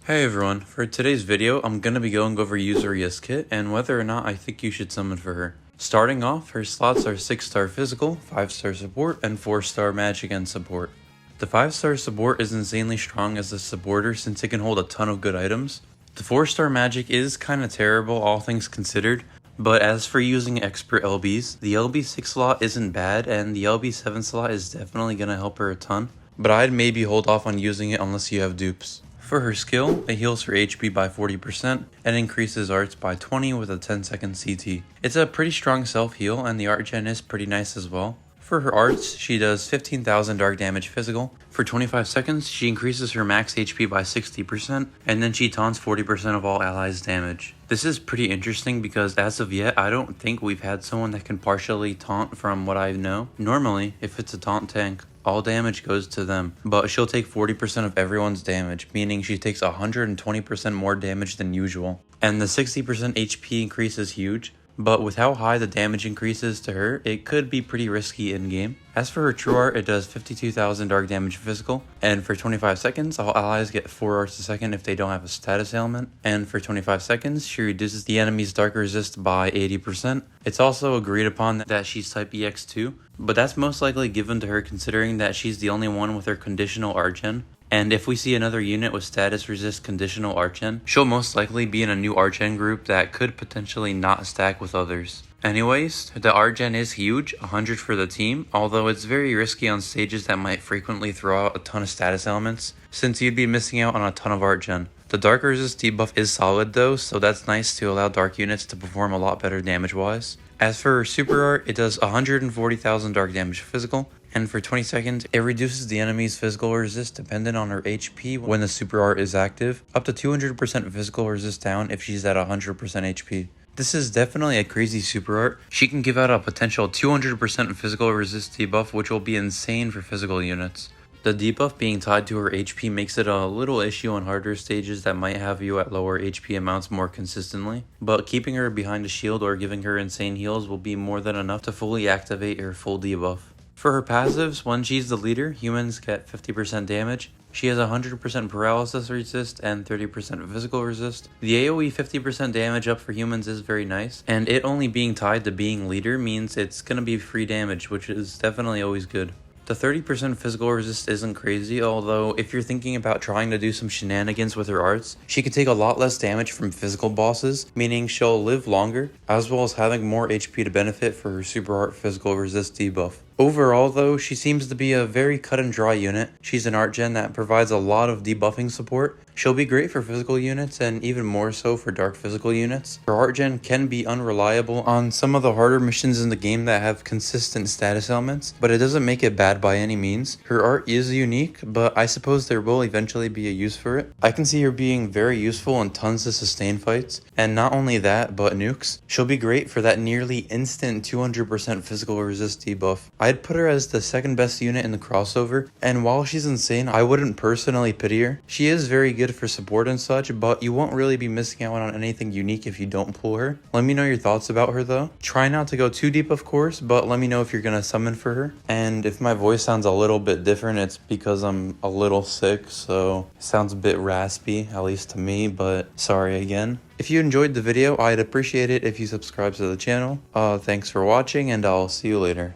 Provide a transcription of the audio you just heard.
Hey everyone, for today's video, I'm going to be going over YUZURIHA's kit and whether or not I think you should summon for her. Starting off, her slots are 6-star physical, 5-star support, and 4-star magic and support. The 5-star support is insanely strong as a supporter since it can hold a ton of good items. The 4-star magic is kinda terrible all things considered, but as for using expert LBs, the LB6 slot isn't bad and the LB7 slot is definitely going to help her a ton, but I'd maybe hold off on using it unless you have dupes. For her skill, it heals her HP by 40% and increases arts by 20 with a 10-second CT. It's a pretty strong self-heal and the art gen is pretty nice as well. For her arts, she does 15,000 dark damage physical. For 25 seconds, she increases her max HP by 60%, and then she taunts 40% of all allies' damage. This is pretty interesting because as of yet, I don't think we've had someone that can partially taunt from what I know. Normally, if it's a taunt tank, all damage goes to them, but she'll take 40% of everyone's damage, meaning she takes 120% more damage than usual. And the 60% HP increase is huge, but with how high the damage increases to her, it could be pretty risky in-game. As for her true art, it does 52,000 dark damage physical, and for 25 seconds, all allies get 4 arts a second if they don't have a status ailment, and for 25 seconds, she reduces the enemy's dark resist by 80%. It's also agreed upon that she's type EX2, but that's most likely given to her considering that she's the only one with her conditional art gen. And if we see another unit with status resist conditional artgen, she'll most likely be in a new artgen group that could potentially not stack with others. Anyways, the artgen is huge, 100 for the team, although it's very risky on stages that might frequently throw out a ton of status elements, since you'd be missing out on a ton of artgen. The dark resist debuff is solid though, so that's nice to allow dark units to perform a lot better damage wise. As for her super art, it does 140,000 dark damage physical, and for 20 seconds, it reduces the enemy's physical resist dependent on her HP when the super art is active, up to 200% physical resist down if she's at 100% HP. This is definitely a crazy super art. She can give out a potential 200% physical resist debuff, which will be insane for physical units. The debuff being tied to her HP makes it a little issue on harder stages that might have you at lower HP amounts more consistently, but keeping her behind a shield or giving her insane heals will be more than enough to fully activate her full debuff. For her passives, when she's the leader, humans get 50% damage. She has 100% paralysis resist and 30% physical resist. The AoE 50% damage up for humans is very nice, and it only being tied to being leader means it's gonna be free damage, which is definitely always good. The 30% physical resist isn't crazy, although if you're thinking about trying to do some shenanigans with her arts, she can take a lot less damage from physical bosses, meaning she'll live longer, as well as having more HP to benefit for her super art physical resist debuff. Overall though, she seems to be a very cut and dry unit. She's an art gen that provides a lot of debuffing support. She'll be great for physical units and even more so for dark physical units. Her art gen can be unreliable on some of the harder missions in the game that have consistent status elements, but it doesn't make it bad by any means. Her art is unique, but I suppose there will eventually be a use for it. I can see her being very useful in tons of sustain fights, and not only that, but nukes. She'll be great for that nearly instant 200% physical resist debuff. I'd put her as the second best unit in the crossover, and while she's insane, I wouldn't personally pity her. She is very good for support and such, but you won't really be missing out on anything unique if you don't pull her. Let me know your thoughts about her though. Try not to go too deep of course, but let me know if you're gonna summon for her. And if my voice sounds a little bit different, it's because I'm a little sick, so it sounds a bit raspy, at least to me, but sorry again. If you enjoyed the video, I'd appreciate it if you subscribe to the channel. Thanks for watching, and I'll see you later.